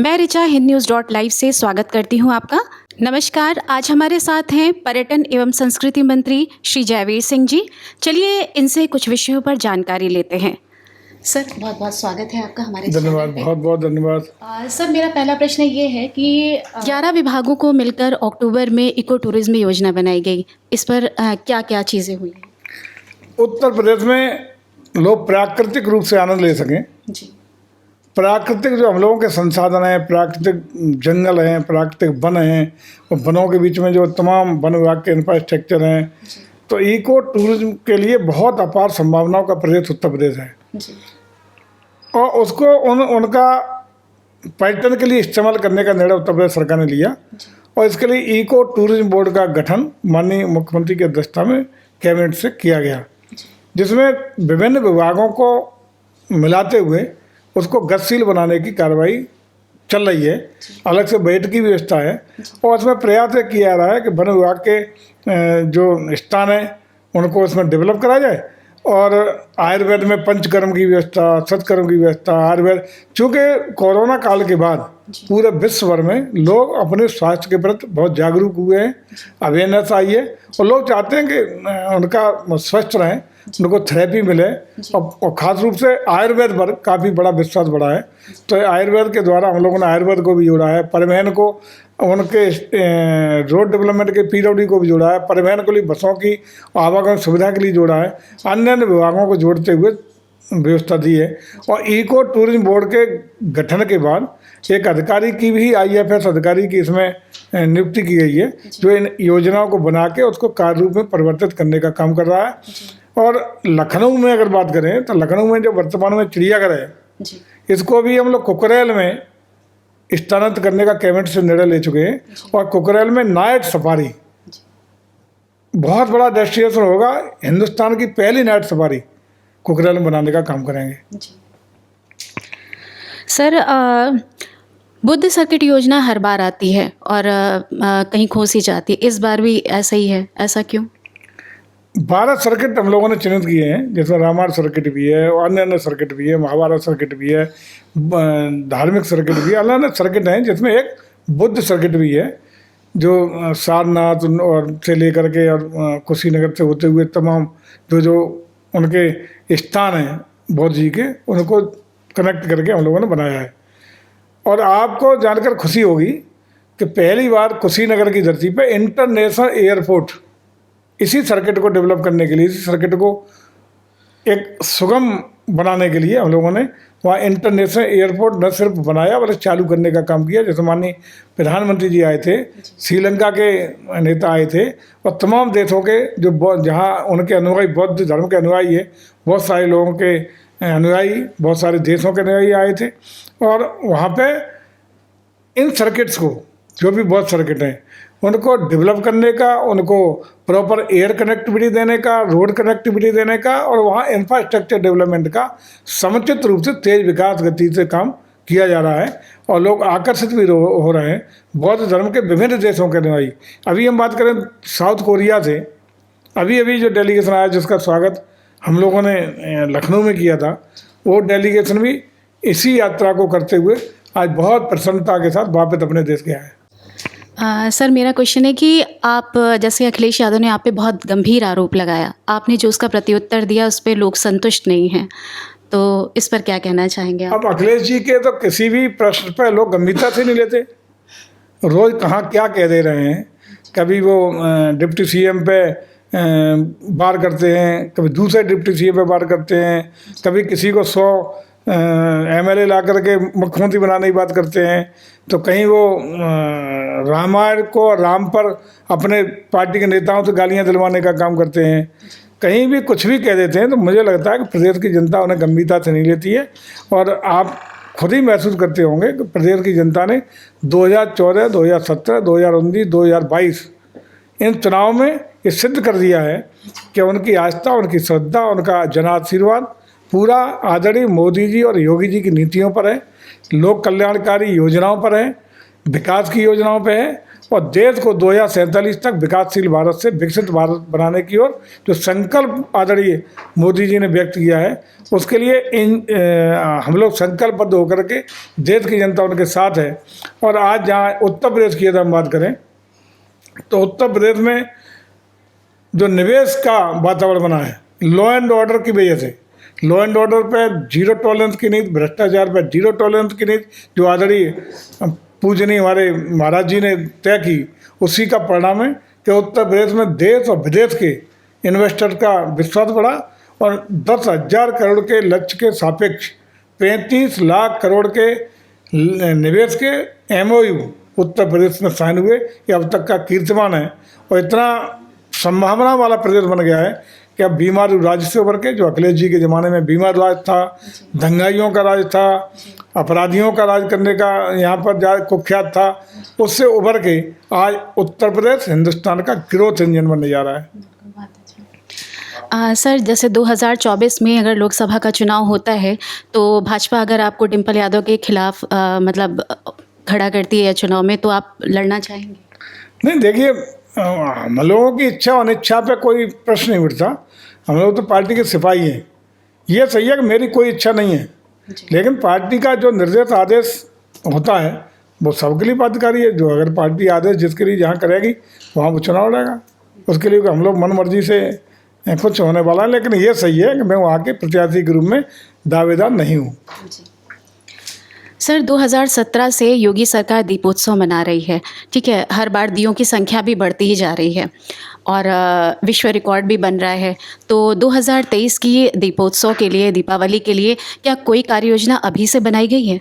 मैं ऋचा हिंद-न्यूज़.लाइव से स्वागत करती हूं आपका। नमस्कार, आज हमारे साथ हैं पर्यटन एवं संस्कृति मंत्री श्री जयवीर सिंह जी। चलिए इनसे कुछ विषयों पर जानकारी लेते हैं। सर, बहुत बहुत स्वागत है आपका हमारे धन्यवाद, बहुत बहुत धन्यवाद। सर, मेरा पहला प्रश्न ये है कि 11 विभागों को मिलकर अक्टूबर में इको टूरिज्म योजना बनाई गई। इस पर क्या क्या चीज़ें हुई? उत्तर प्रदेश में लोग प्राकृतिक रूप से आनंद ले सकें। जी। प्राकृतिक जो हम लोगों के संसाधन हैं, प्राकृतिक जंगल हैं, प्राकृतिक वन हैं, और वनों के बीच में जो तमाम वन विभाग के इंफ्रास्ट्रक्चर हैं, तो इको टूरिज्म के लिए बहुत अपार संभावनाओं का प्रदेश उत्तर प्रदेश है। जी। और उसको उनका पर्यटन के लिए इस्तेमाल करने का निर्णय उत्तर प्रदेश सरकार ने लिया, और इसके लिए इको टूरिज्म बोर्ड का गठन माननीय मुख्यमंत्री की अध्यक्षता में कैबिनेट से किया गया, जिसमें विभिन्न विभागों को मिलाते हुए उसको गतिशील बनाने की कार्रवाई चल रही है। अलग से बजट की व्यवस्था है, और उसमें प्रयास किया जा रहा है कि वन विभाग के जो स्थान हैं उनको उसमें डेवलप करा जाए, और आयुर्वेद में पंचकर्म की व्यवस्था, सतकर्म की व्यवस्था, आयुर्वेद, चूँकि कोरोना काल के बाद पूरे विश्व भर में लोग अपने स्वास्थ्य के प्रति बहुत जागरूक हुए हैं, अवेयरनेस आई है, और लोग चाहते हैं कि उनका स्वस्थ रहें, उनको थेरेपी मिले, और ख़ास रूप से आयुर्वेद पर काफ़ी बड़ा विश्वास बढ़ा है। तो आयुर्वेद के द्वारा हम लोगों ने आयुर्वेद को भी जोड़ा है, परिवहन को, उनके रोड डेवलपमेंट के पीडब्ल्यूडी को भी जोड़ा है, परिवहन के लिए बसों की आवागमन सुविधा के लिए जोड़ा है, अन्य अन्य विभागों को जोड़ते हुए व्यवस्था दी है। और इको टूरिज्म बोर्ड के गठन के बाद एक अधिकारी की भी IFS अधिकारी की इसमें नियुक्ति की गई है, जो इन योजनाओं को बना के उसको कार्य रूप में परिवर्तित करने का काम कर रहा है। और लखनऊ में अगर बात करें तो लखनऊ में जो वर्तमान में चिड़ियाघर है, इसको भी हम लोग कुकरेल में स्थानांतरित करने का कैबिनेट से निर्णय ले चुके हैं, और कुकरेल में नाइट सफारी बहुत बड़ा डेस्टिनेशन होगा। हिंदुस्तान की पहली नाइट सफारी कुकरेल में बनाने का काम करेंगे। सर, बुद्ध सर्किट योजना हर बार आती है और कहीं खो सी जाती है, इस बार भी ऐसा ही है, ऐसा क्यों? 12 सर्किट हम लोगों ने चिन्हित किए हैं, जिसमें रामायण सर्किट भी है, और अन्य अन्य सर्किट भी है, महाभारत सर्किट भी है, धार्मिक सर्किट भी है, अलग अलग सर्किट हैं, जिसमें एक बुद्ध सर्किट भी है, जो सारनाथ और से लेकर के और कुशीनगर से होते हुए तमाम जो उनके स्थान हैं बौद्ध जी के, उनको कनेक्ट करके हम लोगों ने बनाया है। और आपको जानकर खुशी होगी कि पहली बार कुशीनगर की धरती पर इंटरनेशनल एयरपोर्ट इसी सर्किट को डेवलप करने के लिए, इसी सर्किट को एक सुगम बनाने के लिए हम लोगों ने वहाँ इंटरनेशनल एयरपोर्ट न सिर्फ बनाया बल्कि चालू करने का काम किया। जैसे माननीय प्रधानमंत्री जी आए थे, श्रीलंका के नेता आए थे, और तमाम देशों के जो जहाँ उनके अनुयायी बौद्ध धर्म के अनुयायी है, बहुत सारे लोगों के अनुयायी, बहुत सारे देशों के अनुयायी आए थे, और वहाँ पे इन सर्किट्स को, जो भी बौद्ध सर्किट हैं, उनको डेवलप करने का, उनको प्रॉपर एयर कनेक्टिविटी देने का, रोड कनेक्टिविटी देने का, और वहाँ इंफ्रास्ट्रक्चर डेवलपमेंट का समुचित रूप से तेज विकास गति से काम किया जा रहा है, और लोग आकर्षित भी हो रहे हैं बौद्ध धर्म के विभिन्न देशों के अनुयायी। अभी हम बात करें साउथ कोरिया से, अभी जो डेलीगेशन आया जिसका स्वागत हम लोगों ने लखनऊ में किया था, वो डेलीगेशन भी इसी यात्रा को करते हुए आज बहुत प्रसन्नता के साथ वापस अपने देश गया है। सर, मेरा क्वेश्चन है कि आप, जैसे अखिलेश यादव ने आप पे बहुत गंभीर आरोप लगाया, आपने जो उसका प्रत्युत्तर दिया उस पर लोग संतुष्ट नहीं हैं, तो इस पर क्या कहना चाहेंगे आप? अब अखिलेश जी के तो किसी भी प्रश्न पर लोग गंभीरता से नहीं लेते, रोज़ कहाँ क्या कह दे रहे हैं। कभी वो डिप्टी CM पे बार करते हैं, कभी दूसरे डिप्टी CM पे बार करते हैं, कभी किसी को 100 MLA ला करके मुख्यमंत्री बनाने की बात करते हैं, तो कहीं वो रामायण को राम पर अपने पार्टी के नेताओं से गालियां दिलवाने का काम करते हैं, कहीं भी कुछ भी कह देते हैं। तो मुझे लगता है कि प्रदेश की जनता उन्हें गंभीरता से नहीं लेती है, और आप खुद ही महसूस करते होंगे कि प्रदेश की जनता ने 2014, 2017, 2019, 2022 इन चुनाव में ये सिद्ध कर दिया है कि उनकी आस्था, उनकी श्रद्धा, उनका जनाशीर्वाद पूरा आदरणीय मोदी जी और योगी जी की नीतियों पर है, लोक कल्याणकारी योजनाओं पर है, विकास की योजनाओं पर है, और देश को 2047 तक विकासशील भारत से विकसित भारत बनाने की ओर जो संकल्प आदरणीय मोदी जी ने व्यक्त किया है, उसके लिए हम लोग संकल्पबद्ध होकर के देश की जनता उनके साथ है। और आज जहाँ उत्तर प्रदेश की यदि हम बात करें तो उत्तर प्रदेश में जो निवेश का वातावरण बना है लॉ एंड ऑर्डर की वजह से, लॉ एंड ऑर्डर पर जीरो टॉलरेंस की नीति, भ्रष्टाचार पर जीरो टॉलरेंस की नीति जो आदरणीय पूजनीय हमारे महाराज जी ने तय की, उसी का परिणाम है कि उत्तर प्रदेश में देश और विदेश के इन्वेस्टर का विश्वास बढ़ा और 10,000 करोड़ के लक्ष्य के सापेक्ष 35 लाख करोड़ के निवेश के MOU उत्तर प्रदेश में साइन हुए। ये अब तक का कीर्तिमान है और इतना संभावना वाला प्रदेश बन गया है कि अब बीमार राज्य से उभर के, जो अखिलेश जी के ज़माने में बीमार राज था, दंगाइयों का राज था, अपराधियों का राज करने का यहाँ पर जा कुख्यात था, उससे उभर के आज उत्तर प्रदेश हिंदुस्तान का ग्रोथ इंजन बनने जा रहा है। सर, जैसे 2024 में अगर लोकसभा का चुनाव होता है तो भाजपा अगर आपको डिम्पल यादव के खिलाफ मतलब खड़ा करती है चुनाव में, तो आप लड़ना चाहेंगे? नहीं, देखिए, हम लोगों की इच्छा और अनिच्छा पे कोई प्रश्न नहीं उठता। हम लोग तो पार्टी के सिपाही हैं। ये सही है कि मेरी कोई इच्छा नहीं है, लेकिन पार्टी का जो निर्देश आदेश होता है वो सबके लिए बाध्यकारी है। जो अगर पार्टी आदेश जिसके लिए जहाँ करेगी वहाँ वो चुनाव लड़ेगा, उसके लिए हम लोग मन मर्जी से कुछ होने वाला है। लेकिन ये सही है कि मैं वहाँ के प्रत्याशी के रूप में दावेदार नहीं हूँ। सर, 2017 से योगी सरकार दीपोत्सव मना रही है, ठीक है। हर बार दियों की संख्या भी बढ़ती ही जा रही है और विश्व रिकॉर्ड भी बन रहा है। तो 2023 की दीपोत्सव के लिए, दीपावली के लिए क्या कोई कार्य योजना अभी से बनाई गई है?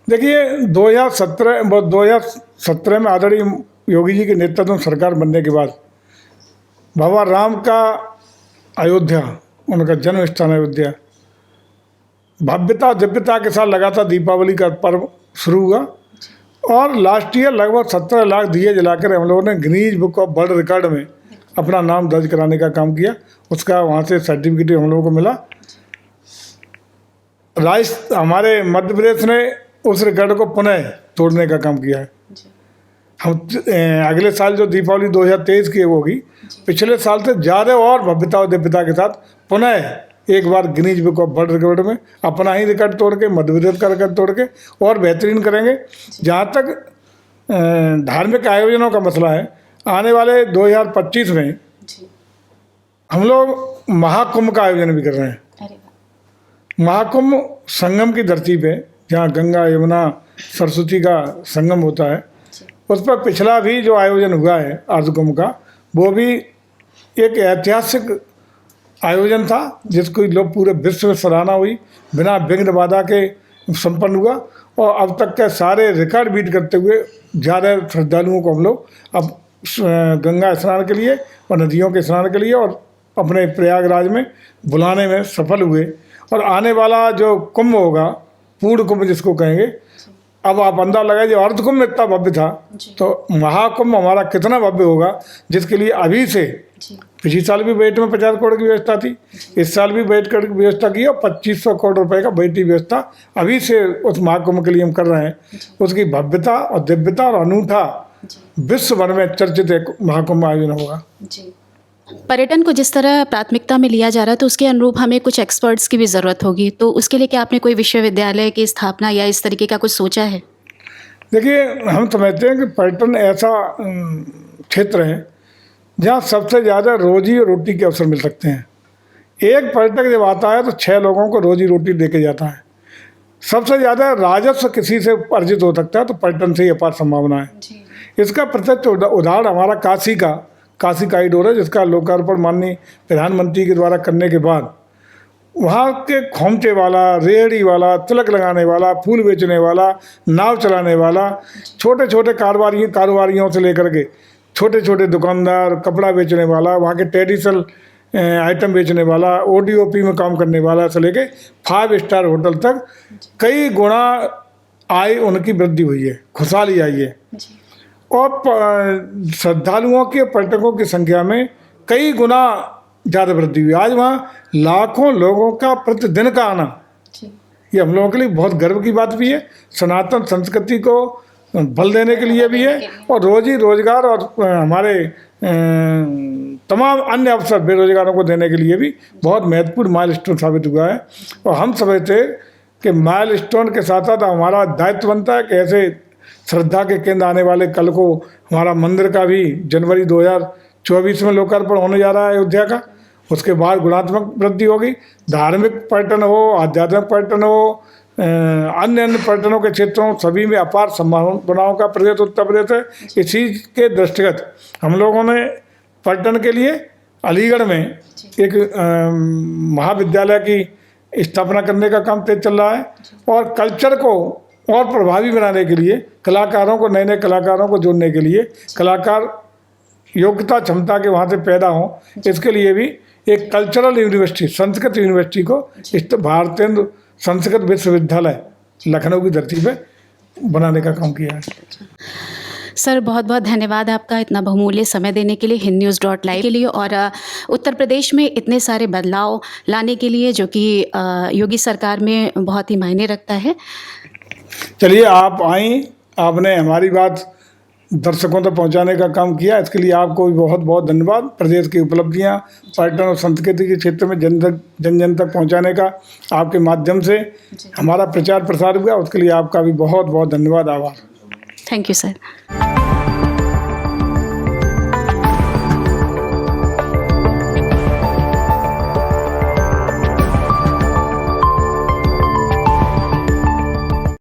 देखिए, 2017 में आदरणीय योगी जी के नेतृत्व में सरकार बनने के बाद भगवान राम का अयोध्या, उनका जन्म स्थान अयोध्या, भव्यता दिव्यता के साथ लगातार दीपावली का पर्व शुरू हुआ और लास्ट ईयर लगभग 17 लाख दिए जलाकर हम लोगों ने Guinness Book of World Record में अपना नाम दर्ज कराने का काम किया। उसका वहाँ से सर्टिफिकेट हम लोगों को मिला। हमारे मध्य प्रदेश ने उस रिकॉर्ड को पुनः तोड़ने का काम किया है। हम अगले साल जो दीपावली 2023 की होगी, पिछले साल से ज़्यादा और भव्यता और दिव्यता के साथ पुनः एक बार Guinness Book of World Record में अपना ही रिकॉर्ड तोड़ के, मध्य प्रदेश का रिकॉर्ड तोड़ के और बेहतरीन करेंगे। जहाँ तक धार्मिक आयोजनों का मसला है, आने वाले 2025 में हम लोग महाकुंभ का आयोजन भी कर रहे हैं। महाकुंभ संगम की धरती पे, जहाँ गंगा यमुना सरस्वती का संगम होता है, उस पर पिछला भी जो आयोजन हुआ है अर्धकुंभ का, वो भी एक ऐतिहासिक आयोजन था जिसको लोग पूरे विश्व में सराहना हुई, बिना विघ्न बाधा के संपन्न हुआ और अब तक के सारे रिकॉर्ड बीट करते हुए ज़्यादा श्रद्धालुओं को हम लोग अब गंगा स्नान के लिए और नदियों के स्नान के लिए और अपने प्रयागराज में बुलाने में सफल हुए। और आने वाला जो कुंभ होगा, पूर्ण कुंभ जिसको कहेंगे, अब आप अंदाजा लगाइए, अर्धकुंभ इतना भव्य था तो महाकुंभ हमारा कितना भव्य होगा, जिसके लिए अभी से पिछले साल भी बजट में 50 करोड़ की व्यवस्था थी, इस साल भी बजट की व्यवस्था की और 2500 करोड़ रुपए का बजट की व्यवस्था अभी से उस महाकुंभ के लिए हम कर रहे हैं। उसकी भव्यता और दिव्यता और अनूठा विश्व भर में चर्चित एक महाकुंभ आयोजन होगा। पर्यटन को जिस तरह प्राथमिकता में लिया जा रहा है, तो उसके अनुरूप हमें कुछ एक्सपर्ट्स की भी ज़रूरत होगी। तो उसके लिए क्या आपने कोई विश्वविद्यालय की स्थापना या इस तरीके का कुछ सोचा है? देखिए, हम समझते हैं कि पर्यटन ऐसा क्षेत्र है जहाँ सबसे ज़्यादा रोजी और रोटी के अवसर मिल सकते हैं। एक पर्यटक जब आता है तो 6 लोगों को रोजी रोटी देके जाता है। सबसे ज़्यादा राजस्व किसी से अर्जित हो सकता है तो पर्यटन से ही अपार संभावना है। इसका प्रत्यक्ष उदाहरण हमारा काशी कॉरिडोर है, जिसका लोकार्पण माननीय प्रधानमंत्री के द्वारा करने के बाद वहाँ के खोमचे वाला, रेहड़ी वाला, तिलक लगाने वाला, फूल बेचने वाला, नाव चलाने वाला, छोटे छोटे कारोबारियों से लेकर के छोटे छोटे दुकानदार, कपड़ा बेचने वाला, वहाँ के ट्रेडिशनल आइटम बेचने वाला, ODOP में काम करने वाला से लेके 5 स्टार होटल तक कई गुना आय उनकी वृद्धि हुई है, खुशहाली आई है और श्रद्धालुओं के, पर्यटकों की संख्या में कई गुना ज़्यादा वृद्धि हुई। आज वहाँ लाखों लोगों का प्रतिदिन का आना, ये हम लोगों के लिए बहुत गर्व की बात भी है। सनातन संस्कृति को बल देने के लिए भी है और रोजी रोजगार और हमारे तमाम अन्य अवसर बेरोजगारों को देने के लिए भी बहुत महत्वपूर्ण माइलस्टोन साबित हुआ है। और हम समझते हैं कि माइलस्टोन के साथ साथ हमारा दायित्व बनता है कि ऐसे श्रद्धा के केंद्र आने वाले कल को हमारा मंदिर का भी जनवरी 2024 में लोकार्पण होने जा रहा है अयोध्या का। उसके बाद गुणात्मक वृद्धि होगी, धार्मिक पर्यटन हो, आध्यात्मिक पर्यटन हो, अन्य पर्यटनों के क्षेत्रों सभी में अपार संभावनाओं का प्रदेश उत्तर प्रदेश है। इसी के दृष्टिगत हम लोगों ने पर्यटन के लिए अलीगढ़ में एक महाविद्यालय की स्थापना करने का काम तेज चल रहा है और कल्चर को और प्रभावी बनाने के लिए कलाकारों को, नए नए कलाकारों को जोड़ने के लिए, कलाकार योग्यता क्षमता के वहाँ से पैदा हों, इसके लिए भी एक कल्चरल यूनिवर्सिटी, संस्कृत यूनिवर्सिटी को भारतेंदु संस्कृत विश्वविद्यालय लखनऊ की धरती पे बनाने का काम किया है। सर बहुत बहुत धन्यवाद आपका इतना बहुमूल्य समय देने के लिए हिंदन्यूज़.लाइव के लिए और उत्तर प्रदेश में इतने सारे बदलाव लाने के लिए जो कि योगी सरकार में बहुत ही मायने रखता है। चलिए आप आई, आपने हमारी बात दर्शकों तक पहुंचाने का काम किया, इसके लिए आपको भी बहुत बहुत धन्यवाद। प्रदेश की उपलब्धियां पर्यटन और संस्कृति के क्षेत्र में जन जन तक पहुंचाने का आपके माध्यम से हमारा प्रचार प्रसार हुआ, उसके लिए आपका भी बहुत बहुत धन्यवाद, आभार। Thank you sir.